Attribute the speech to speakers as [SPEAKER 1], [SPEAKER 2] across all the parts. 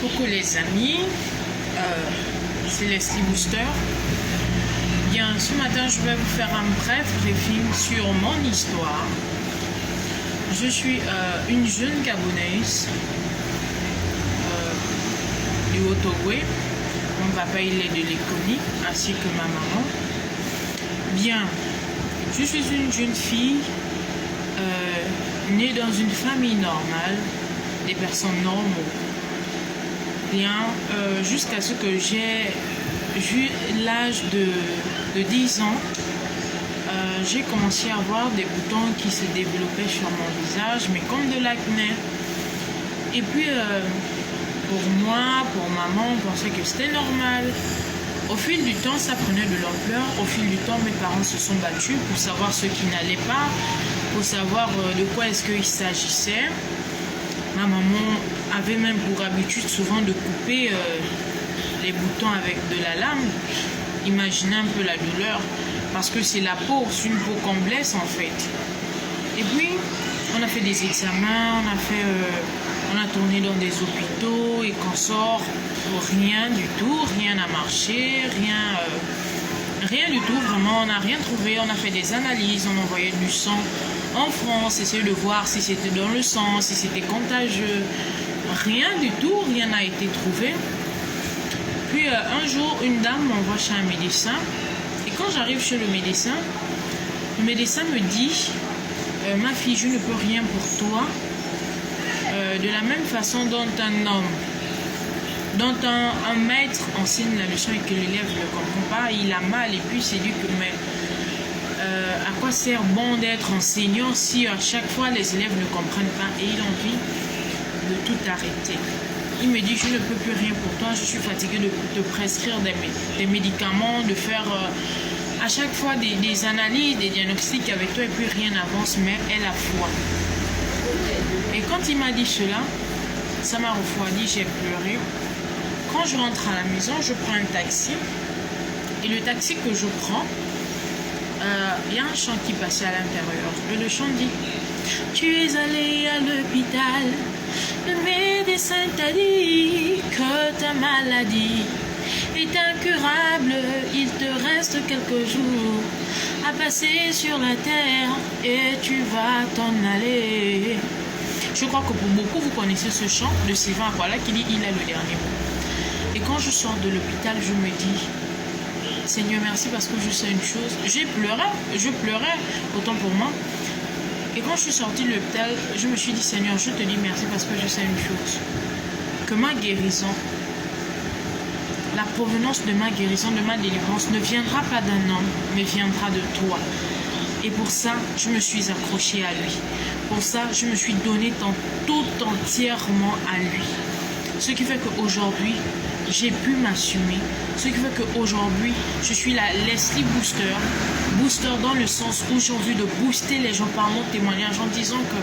[SPEAKER 1] Coucou les amis, c'est Leslie Booster. Bien, ce matin je vais vous faire un bref briefing sur mon histoire. Je suis une jeune Gabonaise du Haut-Ogooué. Mon papa il est de l'Éconie ainsi que ma maman. Bien, je suis une jeune fille née dans une famille normale, des personnes normaux. Bien, jusqu'à ce que j'ai eu l'âge de 10 ans, j'ai commencé à avoir des boutons qui se développaient sur mon visage, mais comme de l'acné. Et puis, pour moi, pour maman, on pensait que c'était normal. Au fil du temps, ça prenait de l'ampleur. Au fil du temps, mes parents se sont battus pour savoir ce qui n'allait pas, pour savoir de quoi est-ce qu'il s'agissait. Ma maman avait même pour habitude souvent de couper les boutons avec de la lame. Imaginez un peu la douleur, parce que c'est la peau, c'est une peau qu'on blesse en fait. Et puis, on a fait des examens, on a tourné dans des hôpitaux et qu'on sort pour rien du tout, rien n'a marché, rien du tout, vraiment, on n'a rien trouvé. On a fait des analyses, on envoyait du sang en France, essayer de voir si c'était dans le sang, si c'était contagieux. Rien du tout, rien n'a été trouvé. Puis un jour, une dame m'envoie chez un médecin. Et quand j'arrive chez le médecin me dit ma fille, je ne peux rien pour toi. De la même façon dont un homme, dont un maître enseigne la leçon et que l'élève ne comprend pas, il a mal et puis il s'est dit que mais à quoi sert bon d'être enseignant si à chaque fois les élèves ne comprennent pas, et il a envie de tout arrêter. Il me dit je ne peux plus rien pour toi, je suis fatigué de te prescrire des médicaments, de faire à chaque fois des analyses, des diagnostics avec toi et puis rien n'avance, mais elle a foi. Et quand il m'a dit cela, ça m'a refroidi, j'ai pleuré. Quand je rentre à la maison, je prends un taxi. Et le taxi que je prends, il y a un chant qui passait à l'intérieur. Et le chant dit « Tu es allé à l'hôpital, le médecin t'a dit que ta maladie est incurable, il te reste quelques jours à passer sur la terre et tu vas t'en aller. » Je crois que pour beaucoup, vous connaissez ce chant de Sylvain Akwala qui dit « Il a le dernier mot ». Et quand je sors de l'hôpital, je me dis « Seigneur, merci parce que je sais une chose. » Je pleurais, autant pour moi. Et quand je suis sortie de l'hôpital, je me suis dit « Seigneur, je te dis merci parce que je sais une chose. Que ma guérison, la provenance de ma guérison, de ma délivrance ne viendra pas d'un homme, mais viendra de toi. » Et pour ça, je me suis accrochée à lui. Pour ça, je me suis donnée tout entièrement à lui. Ce qui fait qu'aujourd'hui, j'ai pu m'assumer. Ce qui fait qu'aujourd'hui, je suis la Leslie Booster. Booster dans le sens où j'ai envie de booster les gens par mon témoignage en disant que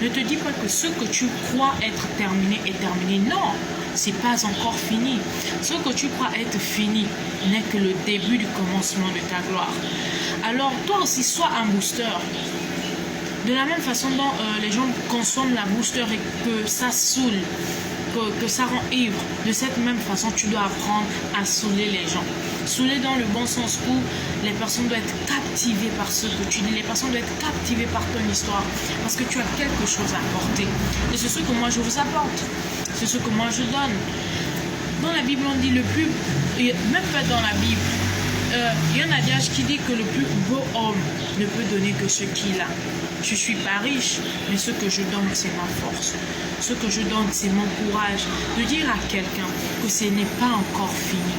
[SPEAKER 1] ne te dis pas que ce que tu crois être terminé est terminé. Non, c'est pas encore fini. Ce que tu crois être fini n'est que le début du commencement de ta gloire. Alors toi aussi, sois un booster. De la même façon dont les gens consomment la booster et que ça saoule, que ça rend ivre, de cette même façon, tu dois apprendre à saouler les gens. Saouler dans le bon sens où les personnes doivent être captivées par ce que tu dis, les personnes doivent être captivées par ton histoire, parce que tu as quelque chose à apporter. Et c'est ce que moi je vous apporte, c'est ce que moi je donne. Dans la Bible, on dit le plus, même pas dans la Bible, il y a un adage qui dit que le plus beau homme ne peut donner que ce qu'il a. Je ne suis pas riche, mais ce que je donne, c'est ma force. Ce que je donne, c'est mon courage de dire à quelqu'un que ce n'est pas encore fini.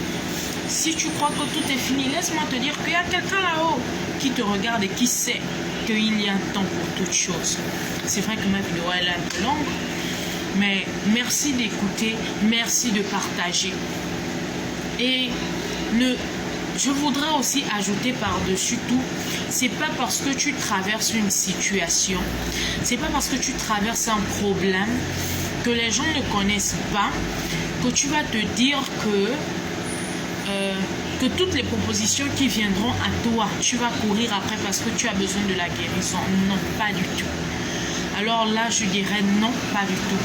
[SPEAKER 1] Si tu crois que tout est fini, laisse-moi te dire qu'il y a quelqu'un là-haut qui te regarde et qui sait qu'il y a un temps pour toutes choses. C'est vrai que ma vidéo elle est un peu longue, mais merci d'écouter, merci de partager. Et je voudrais aussi ajouter par-dessus tout, c'est pas parce que tu traverses une situation, c'est pas parce que tu traverses un problème que les gens ne connaissent pas, que tu vas te dire que toutes les propositions qui viendront à toi, tu vas courir après parce que tu as besoin de la guérison. Non, pas du tout. Alors là, je dirais non, pas du tout.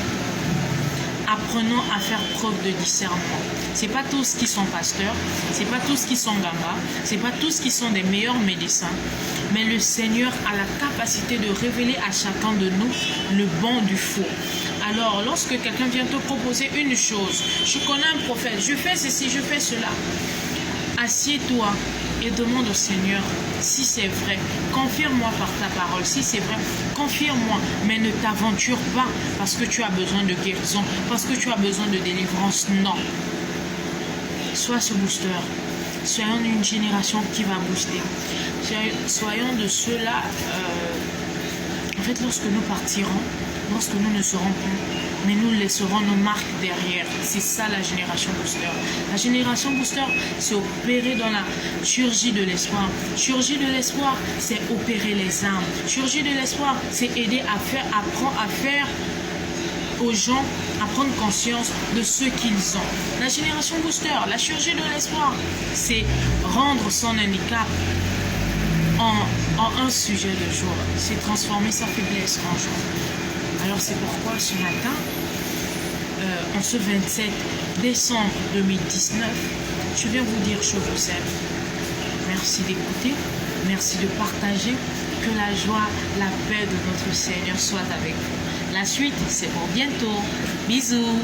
[SPEAKER 1] apprenons à faire preuve de discernement. C'est pas tous qui sont pasteurs, c'est pas tous qui sont gambas, c'est pas tous qui sont des meilleurs médecins, mais le Seigneur a la capacité de révéler à chacun de nous le bon du faux. Alors, lorsque quelqu'un vient te proposer une chose, je connais un prophète, je fais ceci, je fais cela, assieds-toi et demande au Seigneur si c'est vrai. Confirme-moi par ta parole. Si c'est vrai, confirme-moi. Mais ne t'aventure pas parce que tu as besoin de guérison, parce que tu as besoin de délivrance. Non. Sois ce booster. Soyons une génération qui va booster. Soyons de ceux-là. En fait, lorsque nous partirons, lorsque nous ne serons plus, mais nous laisserons nos marques derrière. C'est ça la génération booster. La génération booster, c'est opérer dans la chirurgie de l'espoir. Chirurgie de l'espoir, c'est opérer les âmes. Chirurgie de l'espoir, c'est aider à faire, apprendre à faire aux gens à prendre conscience de ce qu'ils ont. La génération booster, la chirurgie de l'espoir, c'est rendre son handicap en un sujet de joie. C'est transformer sa faiblesse en joie. Alors c'est pourquoi ce matin, en ce 27 décembre 2019, je viens vous dire je vous aime. Merci d'écouter, merci de partager. Que la joie, la paix de notre Seigneur soit avec vous. La suite, c'est pour bientôt. Bisous.